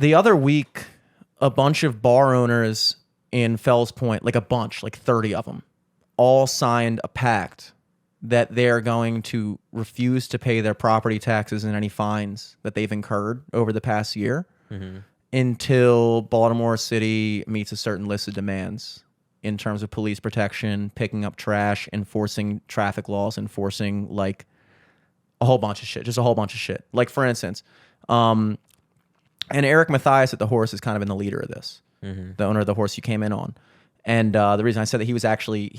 the other week, a bunch of bar owners in Fells Point, like a bunch, like 30 of them, all signed a pact that they're going to refuse to pay their property taxes and any fines that they've incurred over the past year until Baltimore City meets a certain list of demands in terms of police protection, picking up trash, enforcing traffic laws, enforcing like a whole bunch of shit, just a whole bunch of shit. Like for instance, and Eric Mathias at the Horse is kind of been the leader of this, the owner of the Horse you came in on. And the reason I said that he was actually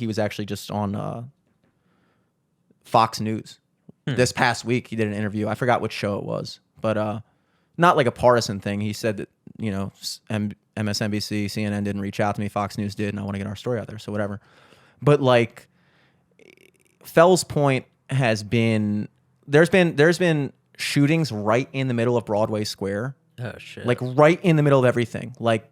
just on Fox News this past week. He did an interview. I forgot which show it was, but not like a partisan thing. He said that, you know, MSNBC, CNN didn't reach out to me. Fox News did, and I want to get our story out there. So whatever. But like Fells Point has been, there's been shootings right in the middle of Broadway Square. Oh shit. Like right in the middle of everything. Like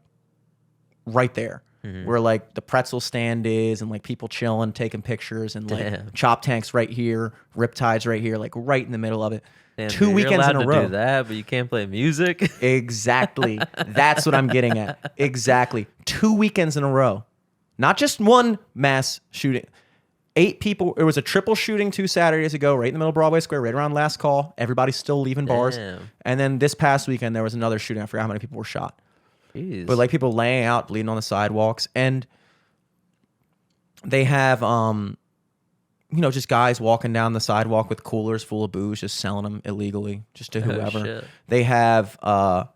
right there. Where like the pretzel stand is and like people chilling, taking pictures and like chop tanks right here, riptides right here, like right in the middle of it. Damn, 2 weekends in a row. You're allowed to do that, but you can't play music. Exactly. That's what I'm getting at. Exactly. 2 weekends in a row. Not just one mass shooting. 8 people. It was a triple shooting 2 Saturdays ago, right in the middle of Broadway Square, right around last call. Everybody's still leaving bars. And then this past weekend, there was another shooting. I forgot how many people were shot. Jeez. But like people laying out, bleeding on the sidewalks. And they have, you know, just guys walking down the sidewalk with coolers full of booze, just selling them illegally, just to whoever. Shit. They have I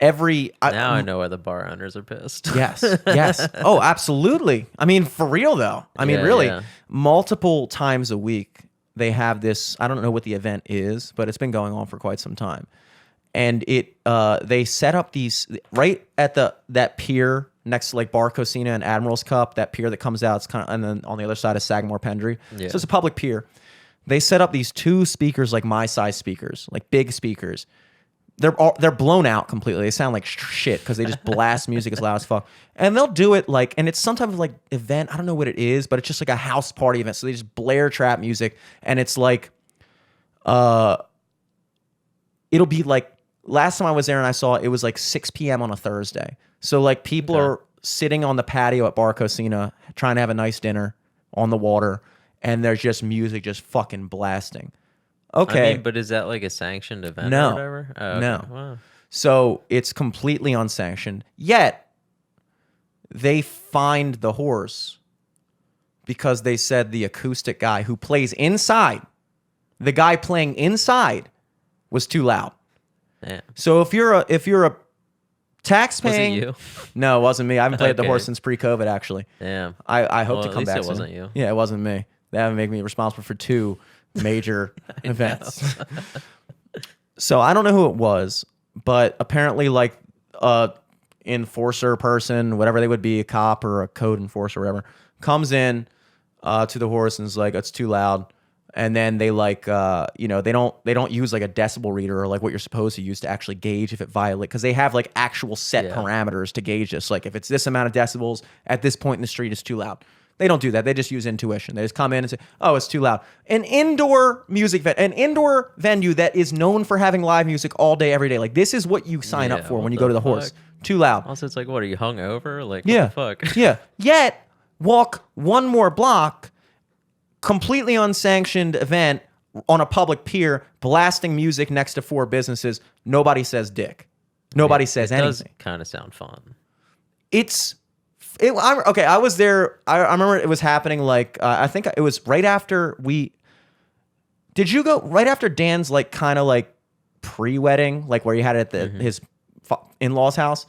know why the bar owners are pissed. Yes, yes. Oh, absolutely. I mean, for real though. I mean, really, multiple times a week they have this. I don't know what the event is, but it's been going on for quite some time. And they set up these right at that pier next to like Bar Cosina and Admiral's Cup, that pier that comes out. It's kind of, and then on the other side is Sagamore Pendry. Yeah. So it's a public pier. They set up these 2 speakers, like my size speakers, like big speakers. They're blown out completely. They sound like shit because they just blast music as loud as fuck. And they'll do it like, and it's some type of like event. I don't know what it is, but it's just like a house party event. So they just blare trap music, and it's like, it'll be like. Last time I was there and I saw it was like 6 p.m. on a Thursday. So like people are sitting on the patio at Bar Cosina trying to have a nice dinner on the water, and there's just music just fucking blasting. Okay. I mean, but is that like a sanctioned event No. or whatever? Oh, okay. No. Wow. So it's completely unsanctioned. Yet they fined the Horse because they said the acoustic guy who plays inside, the guy playing inside, was too loud. Damn. So if you're a tax-paying, was it you? No, it wasn't me. I haven't played at the Horse since pre-COVID. Actually, damn. I hope to at come least back. It soon. wasn't you. Yeah, it wasn't me. That would make me responsible for 2 major events. So I don't know who it was, but apparently, like enforcer person, whatever they would be, a cop or a code enforcer, or whatever, comes in to the Horse and is like, "It's too loud." And then they like, you know, they don't use like a decibel reader or like what you're supposed to use to actually gauge if it violates, because they have like actual set parameters to gauge this. Like if it's this amount of decibels at this point in the street, it's too loud. They don't do that. They just use intuition. They just come in and say, "Oh, it's too loud." An indoor an indoor venue that is known for having live music all day, every day. Like this is what you sign up for when you go to the Horse. Too loud. Also, it's like, what are you hungover? Like, yeah, what the fuck? Yeah. Yet walk one more block. Completely unsanctioned event on a public pier, blasting music next to 4 businesses. Nobody says dick. Nobody says anything. It does kind of sound fun. Okay, I was there. I remember it was happening like, I think it was right after did you go right after Dan's like kind of like pre-wedding, like where he had it at his in-laws' house?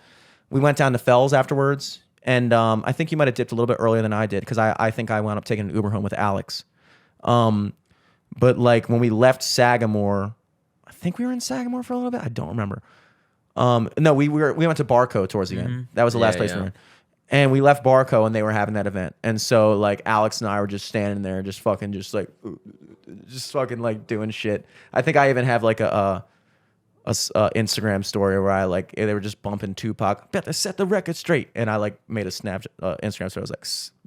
We went down to Fells afterwards. And I think you might have dipped a little bit earlier than I did, because I think I wound up taking an Uber home with Alex. But like when we left Sagamore, I think we were in Sagamore for a little bit. I don't remember. No, we went to Barco towards the end. That was the last place we were in. And we left Barco and they were having that event. And so like Alex and I were just standing there, just fucking like doing shit. I think I even have like a Instagram story where I like, they were just bumping Tupac, "About to set the record straight," and I like made a Instagram story. I was like,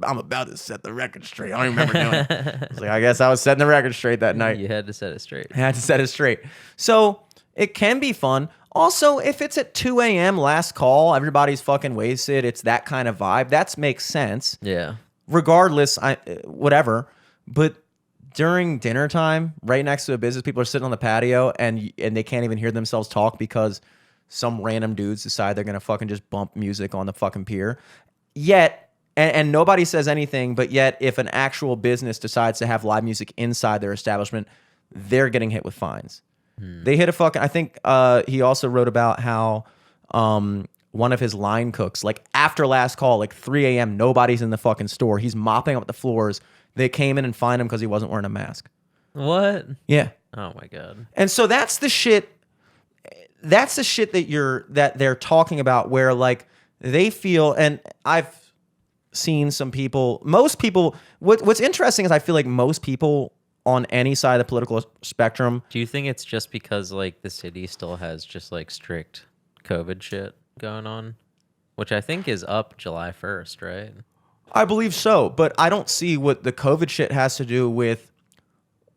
"I'm about to set the record straight." I don't even remember doing it. I was like, I guess I was setting the record straight that night. You had to set it straight. I had to set it straight. So It can be fun. Also, if it's at 2 a.m. last call, everybody's fucking wasted. It's that kind of vibe. That makes sense. Yeah. Regardless, whatever. But during dinner time, right next to a business, people are sitting on the patio and they can't even hear themselves talk because some random dudes decide they're gonna fucking just bump music on the fucking pier. Yet, and nobody says anything, but yet if an actual business decides to have live music inside their establishment, they're getting hit with fines. They hit a fucking, I think he also wrote about how one of his line cooks, like after last call, like 3 a.m., nobody's in the fucking store. He's mopping up the floors. They came in and fined him because he wasn't wearing a mask. What? Yeah. Oh my God. And so that's the shit. That's the shit that they're talking about where like they feel, and I've seen some people, most people, what's interesting is I feel like most people on any side of the political spectrum. Do you think it's just because like the city still has just like strict COVID shit going on? Which I think is up July 1st, right? I believe so, but I don't see what the COVID shit has to do with.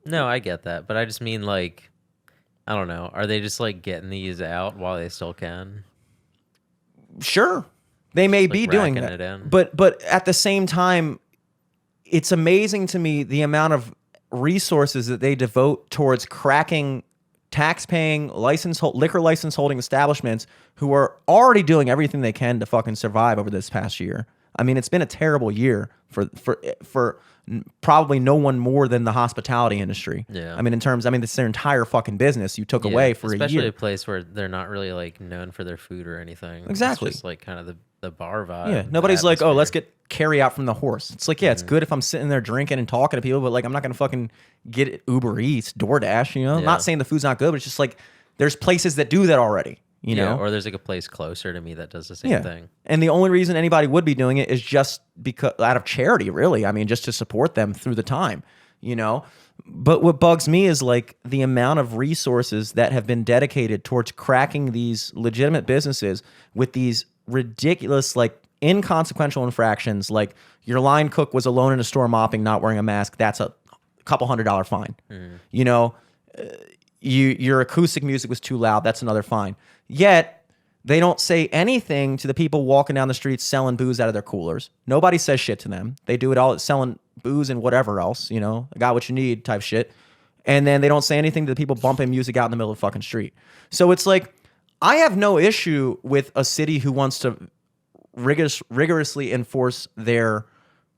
No, I get that, but I just mean like, I don't know. Are they just like getting these out while they still can? Sure, they may be doing that, but at the same time, it's amazing to me the amount of resources that they devote towards cracking tax-paying liquor license holding establishments who are already doing everything they can to fucking survive over this past year. I mean, it's been a terrible year for probably no one more than the hospitality industry. Yeah. I mean, it's their entire fucking business you took away for a year. Especially a place where they're not really like known for their food or anything. Exactly. It's just like kind of the bar vibe. Yeah. Nobody's like, oh, let's get carry out from the horse. It's like, yeah, it's good if I'm sitting there drinking and talking to people, but like, I'm not going to fucking get it Uber Eats, DoorDash, you know? I'm not saying the food's not good, but it's just like, there's places that do that already. You know, or there's like a place closer to me that does the same thing. And the only reason anybody would be doing it is just because out of charity, really. I mean, just to support them through the time, you know. But what bugs me is like the amount of resources that have been dedicated towards cracking these legitimate businesses with these ridiculous, like inconsequential infractions. Like your line cook was alone in a store mopping, not wearing a mask. That's a couple $100 fine. You know, your acoustic music was too loud. That's another fine. Yet, they don't say anything to the people walking down the streets selling booze out of their coolers. Nobody says shit to them. They do it all selling booze and whatever else, you know, I got what you need type shit. And then they don't say anything to the people bumping music out in the middle of the fucking street. So it's like, I have no issue with a city who wants to rigorously enforce their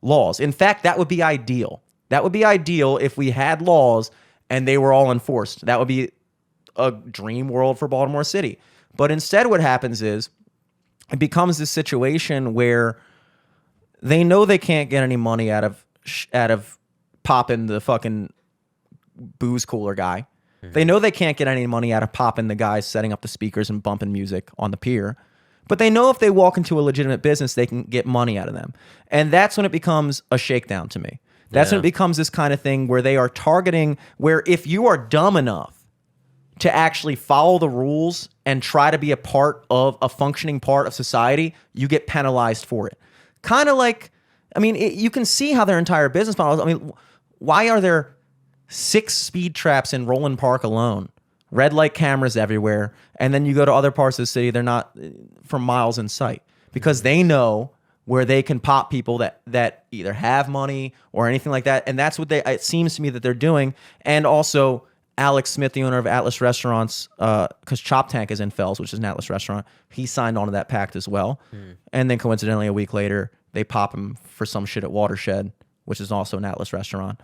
laws. In fact, that would be ideal. That would be ideal if we had laws and they were all enforced. That would be a dream world for Baltimore City. But instead what happens is it becomes this situation where they know they can't get any money out of popping the fucking booze cooler guy. They know they can't get any money out of popping the guys setting up the speakers and bumping music on the pier. But they know if they walk into a legitimate business, they can get money out of them. And that's when it becomes a shakedown to me. That's when it becomes this kind of thing where they are targeting, where if you are dumb enough to actually follow the rules and try to be a functioning part of society, you get penalized for it. Kind of like, I mean, you can see how their entire business model is. I mean, why are there 6 speed traps in Roland Park alone? Red light cameras everywhere. And then you go to other parts of the city, they're not for miles in sight. Because they know where they can pop people that either have money or anything like that. And that's what it seems to me that they're doing. And also, Alex Smith, the owner of Atlas Restaurants, because Chop Tank is in Fells, which is an Atlas restaurant, he signed on to that pact as well. And then coincidentally, a week later, they pop him for some shit at Watershed, which is also an Atlas restaurant,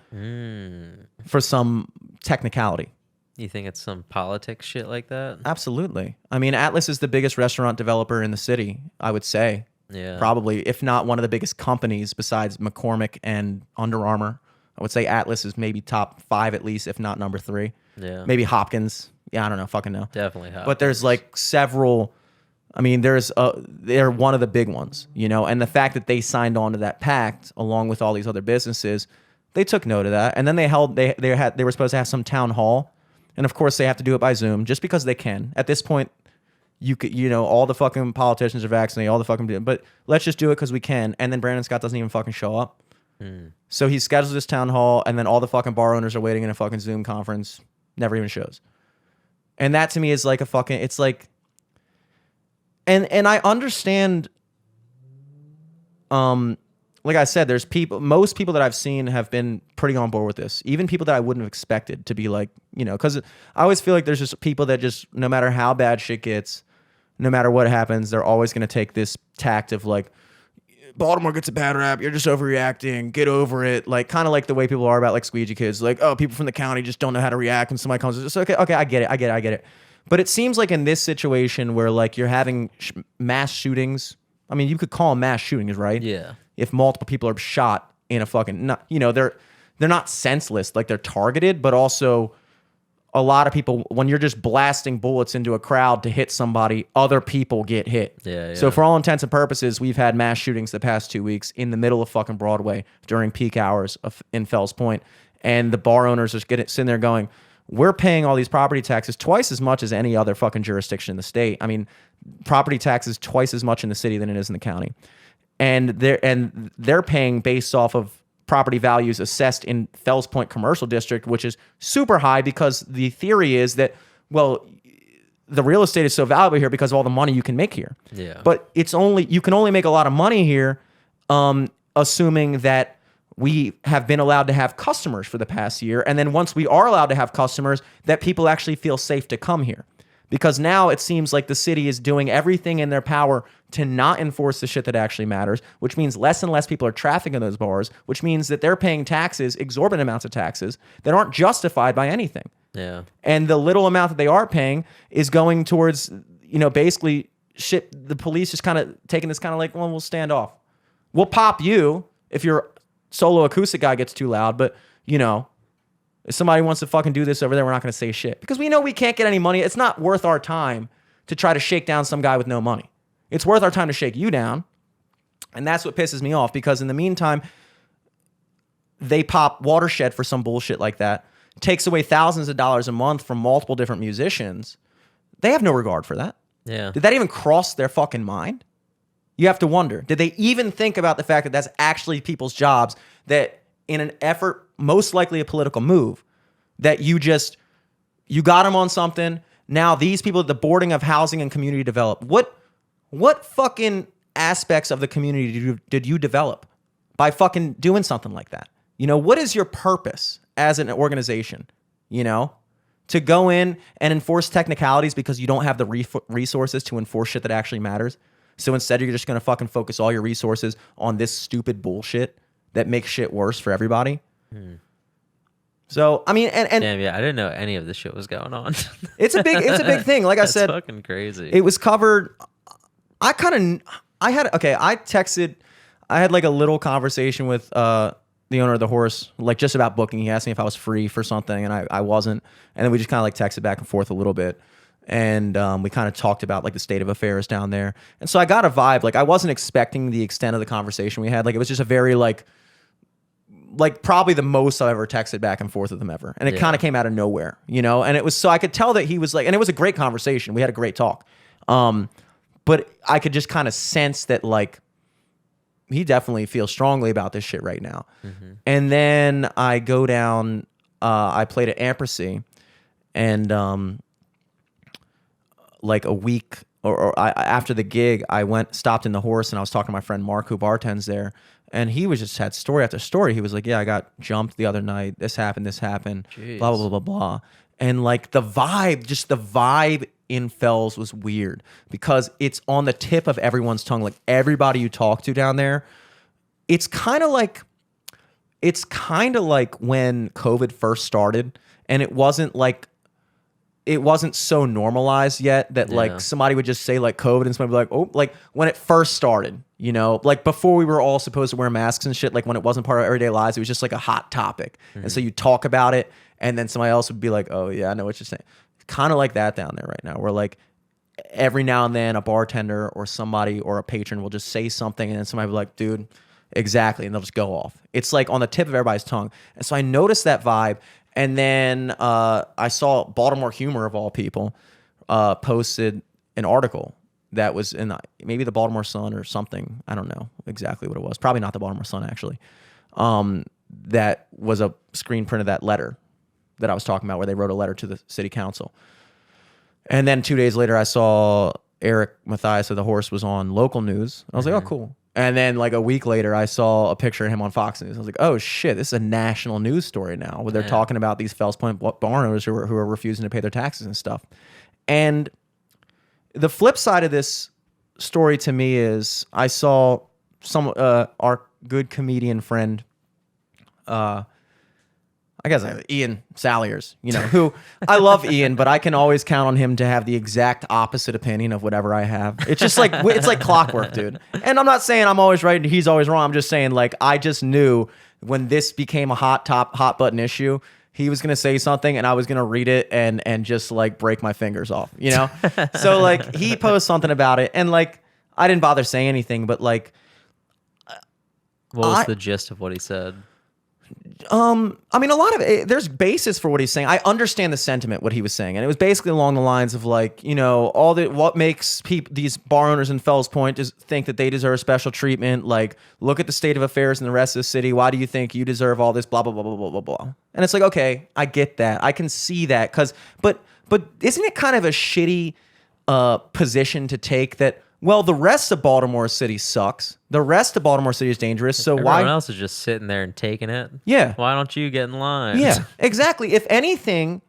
for some technicality. You think it's some politics shit like that? Absolutely. I mean, Atlas is the biggest restaurant developer in the city, I would say. Yeah. Probably, if not one of the biggest companies besides McCormick and Under Armour. I would say Atlas is maybe top 5 at least, if not number 3. Yeah. Maybe Hopkins. Yeah, I don't know. Fucking know. Definitely Hopkins. But there's like several. I mean, they're one of the big ones, you know. And the fact that they signed on to that pact along with all these other businesses, they took note of that. And then they were supposed to have some town hall, and of course they have to do it by Zoom just because they can. At this point, you know, all the fucking politicians are vaccinated, all the fucking. But let's just do it because we can. And then Brandon Scott doesn't even fucking show up. So he schedules this town hall, and then all the fucking bar owners are waiting in a fucking Zoom conference. Never even shows. And that to me is like a fucking, it's like, and I understand, like I said, there's most people that I've seen have been pretty on board with this. Even people that I wouldn't have expected to be like, because I always feel like there's just people that just, no matter how bad shit gets, no matter what happens, they're always going to take this tact of like, Baltimore gets a bad rap, you're just overreacting, get over it. Like, kind of like the way people are about like squeegee kids. Like, oh, people from the county just don't know how to react when somebody comes. It's okay, I get it. But it seems like in this situation where like you're having mass shootings, I mean, you could call them mass shootings, right? Yeah. If multiple people are shot in a fucking, they're not senseless, like they're targeted, but also a lot of people, when you're just blasting bullets into a crowd to hit somebody, other people get hit. Yeah. So for all intents and purposes, we've had mass shootings the past 2 weeks in the middle of fucking Broadway during peak hours in Fells Point. And the bar owners are sitting there going, we're paying all these property taxes twice as much as any other fucking jurisdiction in the state. I mean, property taxes twice as much in the city than it is in the county. And they're paying based off of property values assessed in Fells Point Commercial District, which is super high because the theory is that, well, the real estate is so valuable here because of all the money you can make here. Yeah. But you can only make a lot of money here, assuming that we have been allowed to have customers for the past year. And then once we are allowed to have customers, that people actually feel safe to come here. Because now it seems like the city is doing everything in their power to not enforce the shit that actually matters, which means less and less people are trafficking in those bars, which means that they're paying taxes, exorbitant amounts of taxes, that aren't justified by anything. Yeah. And the little amount that they are paying is going towards, basically shit. The police just kind of taking this kind of like, well, we'll stand off. We'll pop you if your solo acoustic guy gets too loud, but, if somebody wants to fucking do this over there, we're not going to say shit. Because we know we can't get any money. It's not worth our time to try to shake down some guy with no money. It's worth our time to shake you down. And that's what pisses me off, because in the meantime, they pop Watershed for some bullshit like that, takes away thousands of dollars a month from multiple different musicians. They have no regard for that. Yeah. Did that even cross their fucking mind? You have to wonder. Did they even think about the fact that that's actually people's jobs, that in an effort, most likely a political move, that you got them on something. Now these people, the boarding of housing and community develop. What fucking aspects of the community did you develop by fucking doing something like that? What is your purpose as an organization? To go in and enforce technicalities because you don't have the resources to enforce shit that actually matters. So instead, you're just going to fucking focus all your resources on this stupid bullshit that makes shit worse for everybody. So, I mean, and damn, yeah, I didn't know any of this shit was going on. it's a big thing. Like I said, fucking crazy. It was covered. I had like a little conversation with the owner of the horse, like just about booking. He asked me if I was free for something, and I wasn't. And then we just kind of like texted back and forth a little bit. And we kind of talked about like the state of affairs down there. And so I got a vibe. Like I wasn't expecting the extent of the conversation we had. Like it was just a very like probably the most I've ever texted back and forth with him ever. And it kind of came out of nowhere, and it was, so I could tell that he was like, and it was a great conversation. We had a great talk. But I could just kind of sense that like, he definitely feels strongly about this shit right now. Mm-hmm. And then I go down, I played at Ampersy, and like a week after the gig, I stopped in the horse, and I was talking to my friend Mark, who bartends there. And he was just had story after story. He was like, yeah, I got jumped the other night. This happened. Jeez. Blah, blah, blah, blah, blah. And like the vibe in Fells was weird because it's on the tip of everyone's tongue. Like everybody you talk to down there, it's kind of like when COVID first started, and it wasn't so normalized yet that like somebody would just say like COVID, and somebody would be like, oh, like when it first started, like before we were all supposed to wear masks and shit, like when it wasn't part of our everyday lives, it was just like a hot topic. Mm-hmm. And so you talk about it, and then somebody else would be like, oh yeah, I know what you're saying. Kind of like that down there right now, where like every now and then a bartender or somebody or a patron will just say something, and then somebody will be like, dude, exactly. And they'll just go off. It's like on the tip of everybody's tongue. And so I noticed that vibe. And then I saw Baltimore Humor, of all people, posted an article that was in maybe the Baltimore Sun or something. I don't know exactly what it was. Probably not the Baltimore Sun, actually. That was a screen print of that letter that I was talking about, where they wrote a letter to the city council. And then 2 days later, I saw Eric Mathias of the Horse was on local news. I was like, oh, cool. And then like a week later, I saw a picture of him on Fox News. I was like, oh shit, this is a national news story now where they're talking about these Fells Point barn owners who are refusing to pay their taxes and stuff. And the flip side of this story to me is I saw our good comedian friend, I guess Ian Saliers, who I love Ian, but I can always count on him to have the exact opposite opinion of whatever I have. It's just like, it's like clockwork, dude. And I'm not saying I'm always right and he's always wrong. I'm just saying like, I just knew when this became a hot button issue, he was going to say something and I was going to read it and just like break my fingers off, So like he posted something about it and like, I didn't bother saying anything, but like, what was the gist of what he said? I mean, a lot of it, there's basis for what he's saying. I understand the sentiment, what he was saying. And it was basically along the lines of like, what makes these bar owners in Fells Point think that they deserve special treatment. Like, look at the state of affairs in the rest of the city. Why do you think you deserve all this? Blah, blah, blah, blah, blah, blah, blah. And it's like, okay, I get that. I can see that. But isn't it kind of a shitty position to take that, well, the rest of Baltimore City sucks. The rest of Baltimore City is dangerous. So everyone else is just sitting there and taking it? Yeah. Why don't you get in line? Yeah, exactly. If anything,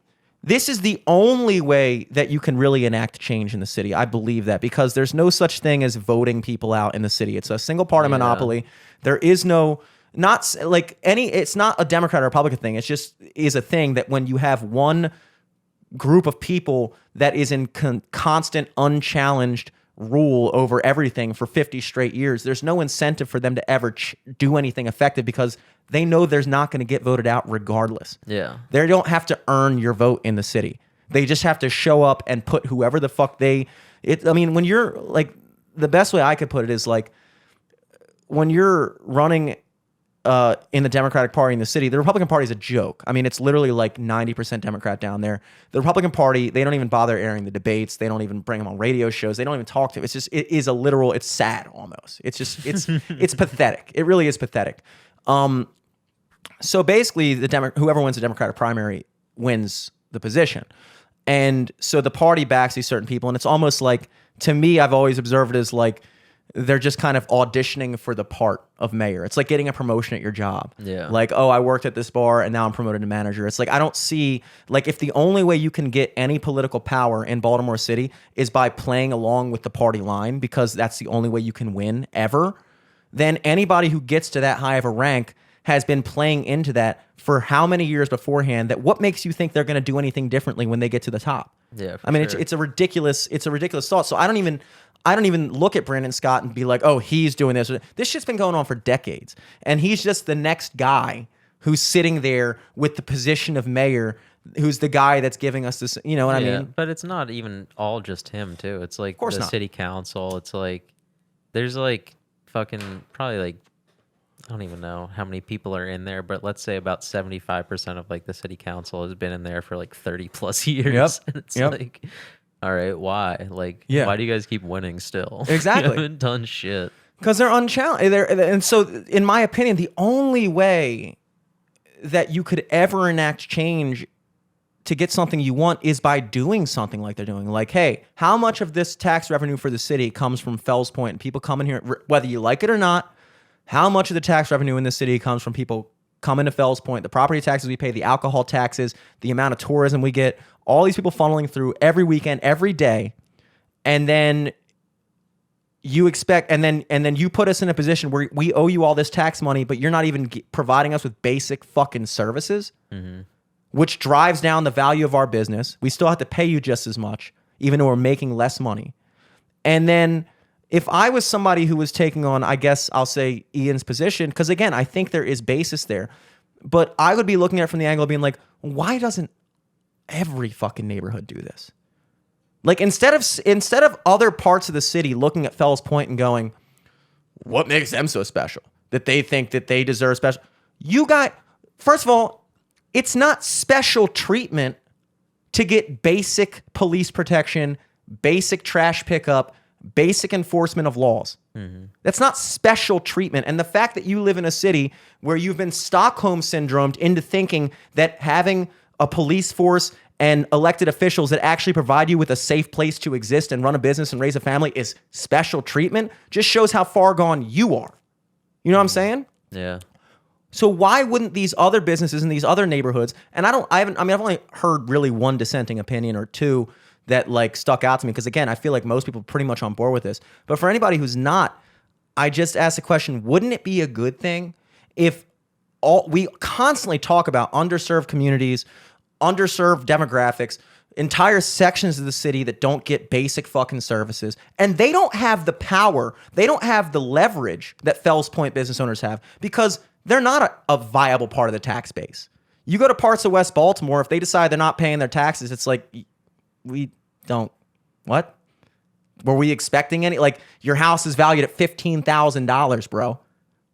this is the only way that you can really enact change in the city. I believe that because there's no such thing as voting people out in the city. It's a single party monopoly. There is it's not a Democrat or Republican thing. It's just is a thing that when you have one group of people that is in constant, unchallenged rule over everything for 50 straight years, there's no incentive for them to ever do anything effective because they know there's not going to get voted out regardless. Yeah. They don't have to earn your vote in the city. They just have to show up and put whoever the fuck when you're like, the best way I could put it is like, when you're running in the Democratic Party in the city, the Republican Party is a joke. I mean, it's literally like 90% Democrat down there. The Republican Party, they don't even bother airing the debates. They don't even bring them on radio shows. They don't even talk to them. It's sad almost. It's it's pathetic. It really is pathetic. So basically, whoever wins the Democratic primary wins the position. And so the party backs these certain people. And it's almost like, to me, I've always observed it as like, they're just kind of auditioning for the part of mayor. It's like getting a promotion at your job. Yeah. Like, oh, I worked at this bar and now I'm promoted to manager. It's like, I don't see, like, if the only way you can get any political power in Baltimore City is by playing along with the party line, because that's the only way you can win ever, then anybody who gets to that high of a rank has been playing into that for how many years beforehand, that what makes you think they're going to do anything differently when they get to the top? Yeah. I mean, it's a ridiculous thought. So I don't even look at Brandon Scott and be like, oh, he's doing this. This shit's been going on for decades. And he's just the next guy who's sitting there with the position of mayor, who's the guy that's giving us this, you know what I mean? But it's not even all just him, too. It's like the not. city council. It's like, there's like fucking probably like, I don't even know how many people are in there, but let's say about 75% of like the city council has been in there for like 30 plus years. Yep. And it's like, all right, why? Like, why do you guys keep winning still? Exactly. You haven't done shit. Because they're unchallenged. And so, in my opinion, the only way that you could ever enact change to get something you want is by doing something like they're doing. Like, hey, how much of this tax revenue for the city comes from Fells Point and people coming here, whether you like it or not? How much of the tax revenue in the city comes from people coming to Fells Point, the property taxes we pay, the alcohol taxes, the amount of tourism we get, all these people funneling through every weekend, every day, and then you expect, and then you put us in a position where we owe you all this tax money, but you're not even providing us with basic fucking services, which drives down the value of our business. We still have to pay you just as much, even though we're making less money. And then if I was somebody who was taking on, I guess I'll say Ian's position, because again, I think there is basis there, but I would be looking at it from the angle of being like, why doesn't every fucking neighborhood do this? Like, instead of other parts of the city looking at Fells Point and going, what makes them so special that they think that they deserve special? First of all, it's not special treatment to get basic police protection, basic trash pickup, basic enforcement of laws. That's not special treatment. And the fact that you live in a city where you've been Stockholm syndromed into thinking that having a police force and elected officials that actually provide you with a safe place to exist and run a business and raise a family is special treatment just shows how far gone you are. You know what I'm saying? Yeah. So why wouldn't these other businesses in these other neighborhoods, and I've only heard really one dissenting opinion or two that like stuck out to me, because again, I feel like most people are pretty much on board with this. But for anybody who's not, I just asked the question, wouldn't it be a good thing if we constantly talk about underserved communities, underserved demographics, entire sections of the city that don't get basic fucking services, and they don't have the power, they don't have the leverage that Fells Point business owners have because they're not a viable part of the tax base. You go to parts of West Baltimore, if they decide they're not paying their taxes, it's like, we don't, what? Were we expecting any? Like, your house is valued at $15,000, bro.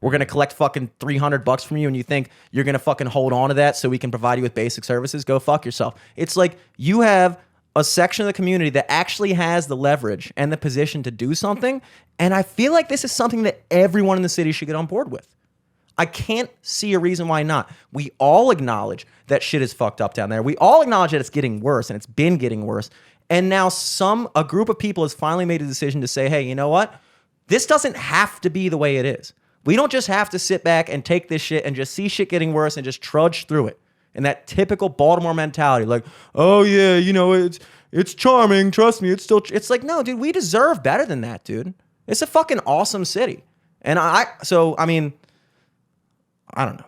We're going to collect fucking $300 from you and you think you're going to fucking hold on to that so we can provide you with basic services? Go fuck yourself. It's like you have a section of the community that actually has the leverage and the position to do something. And I feel like this is something that everyone in the city should get on board with. I can't see a reason why not. We all acknowledge that shit is fucked up down there. We all acknowledge that it's getting worse and it's been getting worse. And now a group of people has finally made a decision to say, hey, you know what? This doesn't have to be the way it is. We don't just have to sit back and take this shit and just see shit getting worse and just trudge through it. And that typical Baltimore mentality, like, oh yeah, you know, it's charming. Trust me, it's like, no, dude, we deserve better than that, dude. It's a fucking awesome city. And I don't know.